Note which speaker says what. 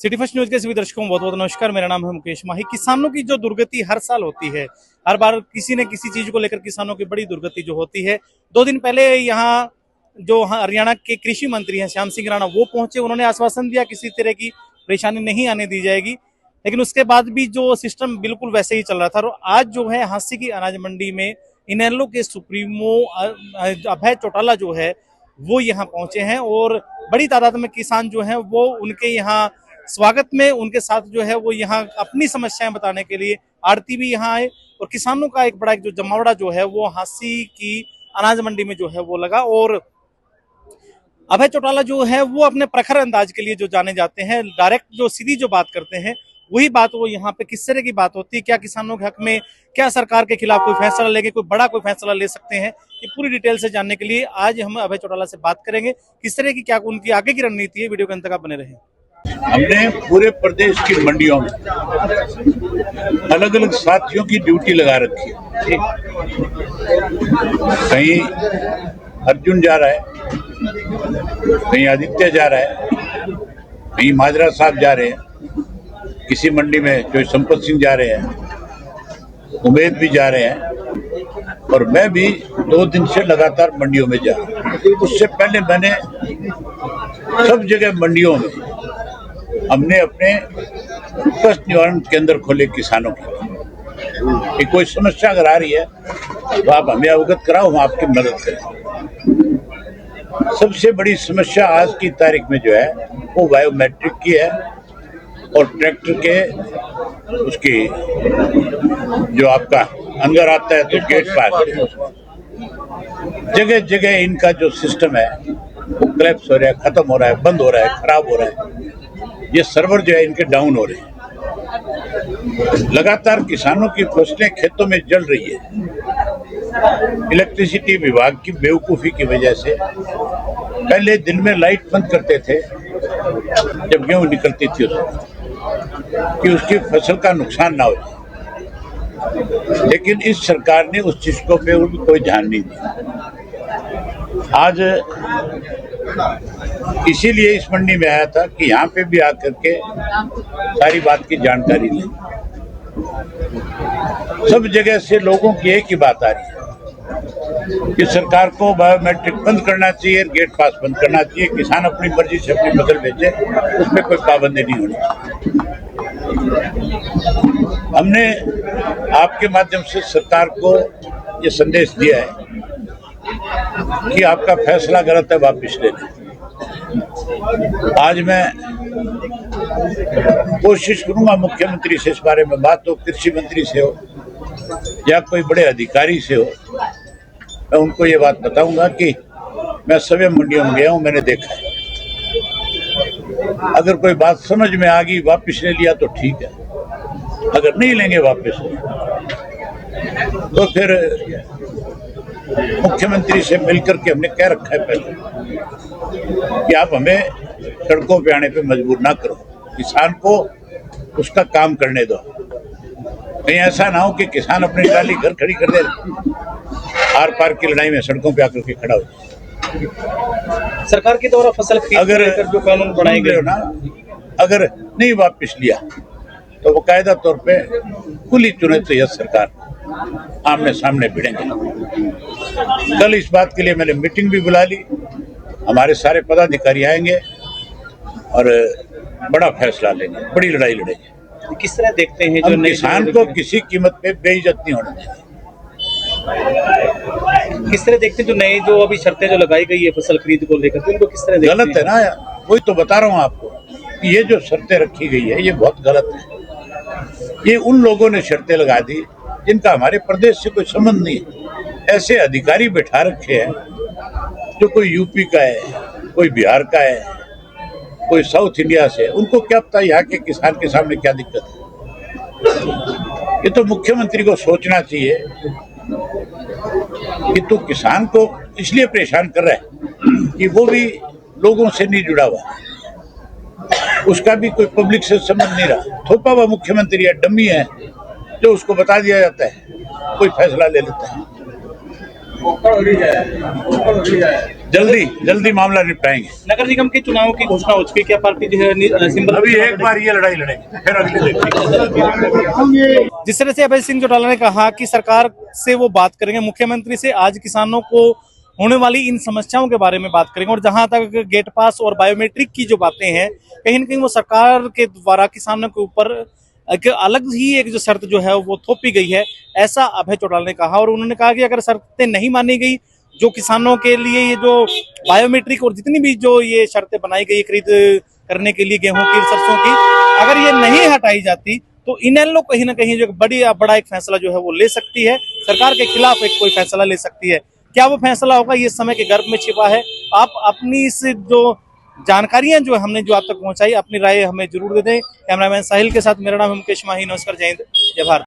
Speaker 1: City first news के सभी दर्शकों को बहुत बहुत नमस्कार। मेरा नाम है मुकेश माही। किसानों की जो दुर्गति हर साल होती है, हर बार किसी न किसी चीज को लेकर किसानों की बड़ी दुर्गति जो होती है। 2 दिन पहले यहाँ जो हरियाणा के कृषि मंत्री हैं श्याम सिंह राणा, वो पहुंचे। उन्होंने आश्वासन दिया किसी तरह की परेशानी नहीं आने दी जाएगी, लेकिन उसके बाद भी जो सिस्टम बिल्कुल वैसे ही चल रहा था। और आज जो है हांसी की अनाज मंडी में इनेलो के सुप्रीमो अभय चौटाला जो है वो यहाँ पहुंचे हैं और बड़ी तादाद में किसान जो हैं वो उनके यहाँ स्वागत में उनके साथ जो है वो यहाँ अपनी समस्याएं बताने के लिए आड़ती भी यहाँ आए। और किसानों का एक बड़ा जो जमावड़ा जो है वो हांसी की अनाज मंडी में जो है वो लगा। और अभय चौटाला जो है वो अपने प्रखर अंदाज के लिए जो जाने जाते हैं, डायरेक्ट जो सीधी जो बात करते हैं वही बात वो यहाँ पे किस तरह की बात होती है, क्या किसानों के हक में, क्या सरकार के खिलाफ कोई फैसला लेंगे, कोई बड़ा कोई फैसला ले सकते हैं, ये पूरी डिटेल से जानने के लिए आज हम अभय चौटाला से बात करेंगे। किस तरह की क्या उनकी आगे की रणनीति है, वीडियो के अंत तक बने रहें।
Speaker 2: हमने पूरे प्रदेश की मंडियों में अलग अलग साथियों की ड्यूटी लगा रखी है। कहीं अर्जुन जा रहा है, कहीं आदित्य जा रहा है, कहीं माजरा साहब जा रहे हैं, किसी मंडी में जो संपत सिंह जा रहे हैं, उमेद भी जा रहे हैं और मैं भी 2 दिन से लगातार मंडियों में जा रहा हूँ। उससे पहले मैंने सब जगह मंडियों में हमने अपने कष्ट निवारण केंद्र खोले किसानों के कि कोई समस्या अगर आ रही है तो आप हमें अवगत कराओ, हम आपकी मदद करें। सबसे बड़ी समस्या आज की तारीख में जो है वो बायोमेट्रिक की है और ट्रैक्टर के उसकी जो आपका अंदर आता है तो गेट पास जगह जगह इनका जो सिस्टम है वो क्लैप्स हो रहा है, खत्म हो रहा है, बंद हो रहा है, खराब हो रहा है। ये सर्वर जो है इनके डाउन हो रहे हैं। लगातार किसानों की फसलें खेतों में जल रही है। इलेक्ट्रिसिटी विभाग की बेवकूफी की वजह से पहले दिन में लाइट बंद करते थे जब गेहूं निकलती थी कि उसकी फसल का नुकसान ना हो जाए, लेकिन इस सरकार ने उस चीज को पे कोई ध्यान नहीं दिया। आज इसीलिए इस मंडी में आया था कि यहाँ पे भी आकर के सारी बात की जानकारी लें। सब जगह से लोगों की एक ही बात आ रही है कि सरकार को बायोमेट्रिक बंद करना चाहिए, गेट पास बंद करना चाहिए, किसान अपनी मर्जी से अपनी फसल बेचे, उसमें कोई पाबंदी नहीं होनी चाहिए। हमने आपके माध्यम से सरकार को ये संदेश दिया है कि आपका फैसला गलत है, वापस ले लें। आज मैं कोशिश करूंगा मुख्यमंत्री से इस बारे में बात हो, कृषि मंत्री से हो या कोई बड़े अधिकारी से हो, मैं उनको ये बात बताऊंगा कि मैं सभी मंडियों में गया हूं, मैंने देखा है। अगर कोई बात समझ में आ गई, वापस ले लिया तो ठीक है, अगर नहीं लेंगे वापस तो फिर मुख्यमंत्री से मिलकर के हमने कह रखा है पहले कि आप हमें सड़कों पे आने पे मजबूर ना करो, किसान को उसका काम करने दो। कहीं ऐसा ना हो कि किसान अपनी ट्राली घर खड़ी कर दे, आर पार की लड़ाई में सड़कों पे आकर के खड़ा हो जाए।
Speaker 1: सरकार के द्वारा फसल
Speaker 2: अगर
Speaker 1: जो कानून बनाए गए
Speaker 2: ना, अगर नहीं वापस लिया तो वो कायदा तौर पे खुली चुनौती है, सरकार आमने सामने भिड़ेंगे। कल इस बात के लिए मैंने मीटिंग भी बुला ली, हमारे सारे पदाधिकारी आएंगे और बड़ा फैसला लेंगे, बड़ी लड़ाई लड़ेंगे।
Speaker 1: किस तरह देखते हैं
Speaker 2: जो किसान को किसी कीमत पे बेइज्जत नहीं होना चाहिए।
Speaker 1: किस तरह देखते हैं जो नए जो अभी शर्तें जो लगाई गई है फसल खरीद को लेकर, उनको किस तरह देखते
Speaker 2: गलत है ना, वही तो बता रहा हूँ आपको कि ये जो शर्तें रखी गई है ये बहुत गलत है। ये उन लोगों ने शर्तें लगा दी जिनका हमारे प्रदेश से कोई संबंध नहीं है। ऐसे अधिकारी बैठा रखे हैं जो कोई यूपी का है, कोई बिहार का है, कोई साउथ इंडिया से, उनको क्या पता यहाँ के किसान के सामने क्या दिक्कत है। ये तो मुख्यमंत्री को सोचना चाहिए कि तू किसान को इसलिए परेशान कर रहा है कि वो भी लोगों से नहीं जुड़ा हुआ, उसका भी कोई पब्लिक से संबंध नहीं रहा। थोपा हुआ मुख्यमंत्री है, डमी है, जो उसको बता दिया जाता है कोई फैसला ले लेता है। जल्दी मामला निपटाएंगे।
Speaker 1: नगर निगम के चुनावों की घोषणा हो चुकी है, क्या पार्टी जो है सिंबल
Speaker 2: अभी एक बार ये लड़ाई लड़ेंगे, फिर अगली देखेंगे।
Speaker 1: जिस तरह से अभय सिंह चौटाला ने कहा कि सरकार से वो बात करेंगे, मुख्यमंत्री से आज किसानों को होने वाली इन समस्याओं के बारे में बात करेंगे, और जहां तक गेट पास और बायोमेट्रिक की जो बातें हैं, कहीं ना कहीं वो सरकार के द्वारा किसानों के ऊपर एक अलग ही एक जो शर्त जो है वो थोपी गई है, ऐसा अभय चौटाला ने कहा। और उन्होंने कहा कि अगर शर्तें नहीं मानी गई, जो किसानों के लिए ये जो बायोमेट्रिक और जितनी भी जो ये शर्तें बनाई गई खरीद करने के लिए गेहूं की, सरसों की, अगर ये नहीं हटाई जाती तो इनेलो कहीं ना कहीं जो बड़ा एक फैसला जो है वो ले सकती है, सरकार के खिलाफ एक कोई फैसला ले सकती है। क्या वो फैसला होगा, ये समय के गर्भ में छिपा है। आप अपनी इस जो जानकारियां जो हमने जो आप तक पहुंचाई, अपनी राय हमें जरूर दे दें। कैमरामैन साहिल के साथ मेरा नाम है मुकेश माही। नमस्कार, जय हिंद, जय भारत।